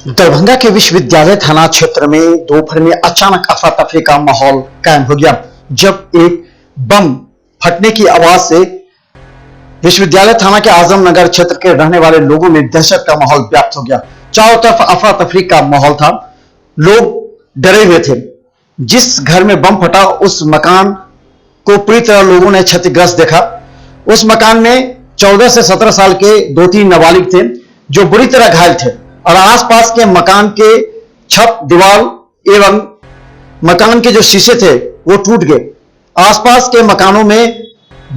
दरभंगा के विश्वविद्यालय थाना क्षेत्र में दोपहर में अचानक अफरा तफरी का माहौल कायम हो गया, जब एक बम फटने की आवाज से विश्वविद्यालय थाना के आजम नगर क्षेत्र के रहने वाले लोगों में दहशत का माहौल व्याप्त हो गया। चारों तरफ अफरा तफरी का माहौल था, लोग डरे हुए थे। जिस घर में बम फटा उस मकान को पूरी तरह लोगों ने क्षतिग्रस्त देखा। उस मकान में 14 से 17 साल के 2-3 नाबालिग थे जो बुरी तरह घायल थे और आसपास के मकान के छत, दीवार एवं मकान के जो शीशे थे वो टूट गए। आसपास के मकानों में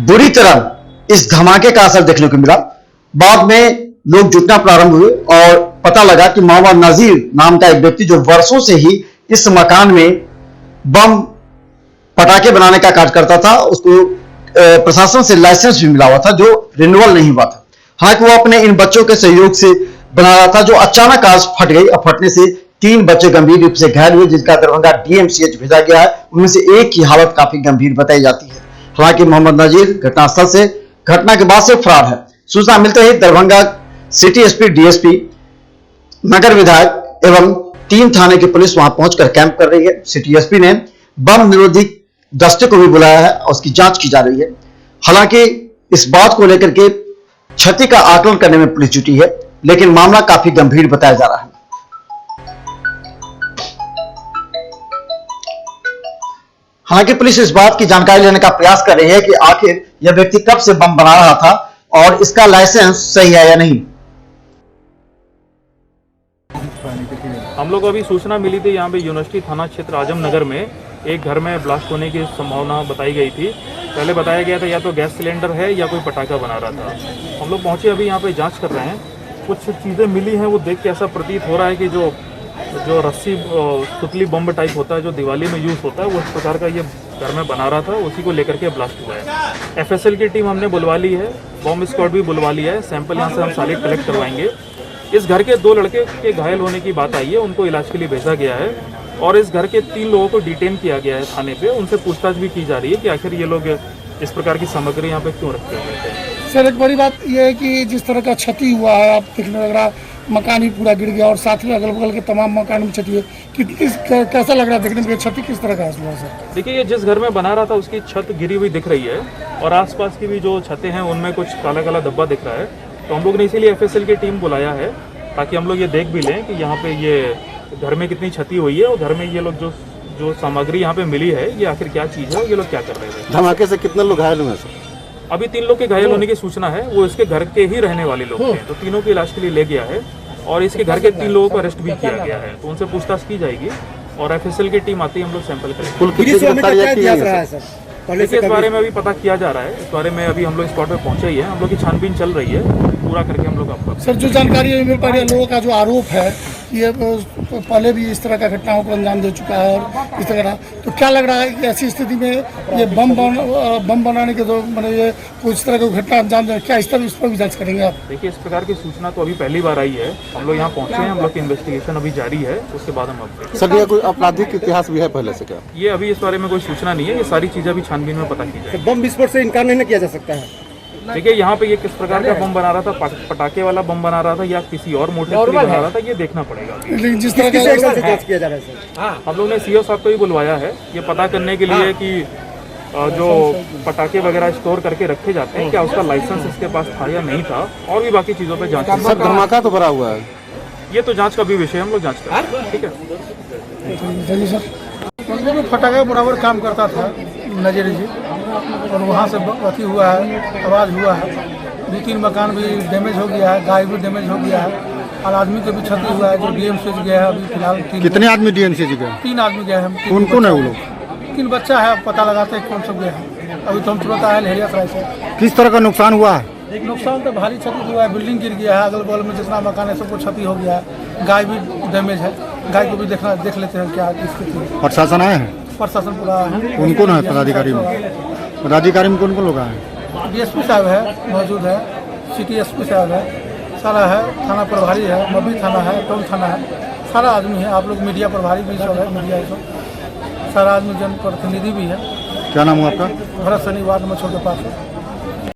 बुरी तरह इस धमाके का असर देखने को मिला। बाद में लोग जुटना प्रारंभ हुए और पता लगा कि मोहम्मद नजीर नाम का एक व्यक्ति जो वर्षों से ही इस मकान में बम पटाखे बनाने का कार्य करता था, उसको प्रशासन से लाइसेंस भी मिला हुआ था जो रिन्यूअल नहीं हुआ था। हालांकि वो अपने इन बच्चों के सहयोग से बना रहा था, जो अचानक आज फट गई। अब फटने से 3 बच्चे गंभीर रूप से घायल हुए, जिनका दरभंगा DMCH भेजा गया है। उनमें से एक की हालत काफी गंभीर बताई जाती है। हालांकि मोहम्मद नजीर घटनास्थल से घटना के बाद से फरार है। सूचना मिलते ही दरभंगा सिटी SP, DSP, नगर विधायक एवं 3 थाने की पुलिस वहां पहुंचकर कैंप कर रही है। सिटी SP ने बम निरोधी दस्ते को भी बुलाया है और उसकी जांच की जा रही है। हालांकि इस बात को लेकर के क्षति का आकलन करने में पुलिस जुटी है, लेकिन मामला काफी गंभीर बताया जा रहा है। हालांकि पुलिस इस बात की जानकारी लेने का प्रयास कर रही है कि आखिर यह व्यक्ति कब से बम बना रहा था और इसका लाइसेंस सही है या नहीं। हम लोग को अभी सूचना मिली थी, यहाँ पे यूनिवर्सिटी थाना क्षेत्र आजम नगर में एक घर में ब्लास्ट होने की संभावना बताई गई थी। पहले बताया गया था या तो गैस सिलेंडर है या कोई पटाखा बना रहा था। हम लोग पहुंचे, अभी यहाँ पे जांच कर रहे हैं। कुछ चीज़ें मिली हैं, वो देख के ऐसा प्रतीत हो रहा है कि जो रस्सी सुतली बम टाइप होता है जो दिवाली में यूज़ होता है, वो इस प्रकार का ये घर में बना रहा था। उसी को लेकर के ब्लास्ट हुआ है। FSL की टीम हमने बुलवा ली है, बॉम्ब स्क्वाड भी बुलवा लिया है। सैंपल यहाँ से हम सारे कलेक्ट करवाएंगे। इस घर के 2 लड़के के घायल होने की बात आई है, उनको इलाज के लिए भेजा गया है और इस घर के 3 लोगों को डिटेन किया गया है थाने पे। उनसे पूछताछ भी की जा रही है कि आखिर ये लोग इस प्रकार की सामग्री यहाँ पे क्यों रखते हुए थे। सर, एक बड़ी बात यह है कि जिस तरह का क्षति हुआ है, आप देखने लग रहा मकान ही पूरा गिर गया और साथ में अगल बगल के तमाम मकान में क्षति है। कैसा लग रहा है देखने में, क्षति किस तरह का हुआ सर? देखिए, ये जिस घर में बना रहा था उसकी छत गिरी हुई दिख रही है और आसपास की भी जो छतें हैं उनमें कुछ काला काला धब्बा दिख रहा है। तो हम लोग ने इसीलिए FSL की टीम बुलाया है ताकि हम लोग ये देख भी लें कि यहाँ पे ये घर में कितनी क्षति हुई है और घर में ये लोग जो सामग्री यहाँ पे मिली है ये आखिर क्या चीज़ है और ये लोग क्या कर रहे थे। धमाके से कितने लोग घायल हुए सर? अभी 3 लोग के घायल होने की सूचना है, वो इसके घर के ही रहने वाले लोग थे, तो तीनों के इलाज के लिए ले गया है और इसके घर के 3 लोगों को अरेस्ट भी किया गया है। तो उनसे पूछताछ की जाएगी और FSL की टीम आती है, हम लोग सैंपल करेंगे। इस बारे में अभी पता किया जा रहा है। इस बारे में अभी हम लोग स्पॉट पे पहुंचे ही है, हम लोग की छानबीन चल रही है, पूरा करके हम लोग आपको। सर, जो जानकारी मिल पा रही है, लोगों का जो आरोप है ये पहले भी इस तरह का घटनाओं को अंजाम दे चुका है और इस तरह, तो क्या लग रहा है कि ऐसी स्थिति में ये बम बनाने के जो मैंने ये कुछ तरह की घटना अंजाम दे, क्या इस पर भी जांच करेंगे आप? देखिए, इस प्रकार की सूचना तो अभी पहली बार आई है। हम लोग यहाँ पहुंचे हैं, हम लोग की इन्वेस्टिगेशन अभी जारी है, उसके बाद हम आपको। सर, ये कोई आपराधिक इतिहास भी है पहले से क्या? ये अभी इस बारे में कोई सूचना नहीं है, ये सारी चीजें अभी छानबीन में पता की जाए। बम विस्फोट से इनकार नहीं किया जा सकता है। देखिए, यहाँ पे ये किस प्रकार का बम बना रहा था, पटाखे वाला बम बना रहा था या किसी और मोटिव से बना रहा था, ये देखना पड़ेगा। जिस तरह का जांच किया जा रहा है सर, हम लोग ने CO साहब को भी बुलवाया है ये पता करने के लिए कि जो पटाखे वगैरह स्टोर करके रखे जाते हैं क्या उसका लाइसेंस इसके पास था या नहीं था, और भी बाकी चीज़ों पे जांच। सर, धमाका तो भरा हुआ है, ये तो जांच का भी विषय, हम लोग जांच करें। ठीक है सर, फटाखे बराबर काम करता था नजर जी, और वहाँ से अथी हुआ है, आवाज़ हुआ है। 2-3 मकान भी डैमेज हो गया है, गाय भी डैमेज हो गया है और आदमी को भी क्षति हुआ है जो DMCH गया है। अभी फिलहाल 3 कितने आदमी DMCH गए? 3 आदमी गए हैं। कौन कौन है वो लोग? 3 बच्चा है, पता लगाते हैं कौन सब गए हैं। अभी तो हम तुरंत आए लहरियासराय से। किस तरह का नुकसान हुआ है? नुकसान तो भारी क्षति हुआ है, बिल्डिंग गिर गया है, अगल बगल में जितना मकान है सबको क्षति हो गया है। गाय भी डैमेज है, गाय को भी देख लेते हैं क्या स्थिति है। प्रशासन आए हैं? प्रशासन पूरा कौन कौन है पदाधिकारी में? पदाधिकारी में कौन कौन लोग आए? DSP साहब है, मौजूद है, सिटी SP साहब है, सारा है, थाना प्रभारी है, मबी थाना है, टाउन थाना है, सारा आदमी है। आप लोग मीडिया प्रभारी भी सब है, मीडिया सब सारा आदमी, जनप्रतिनिधि भी है। क्या नाम हुआ आपका? भरत सनी, वार्ड नंबर 6 के पास है।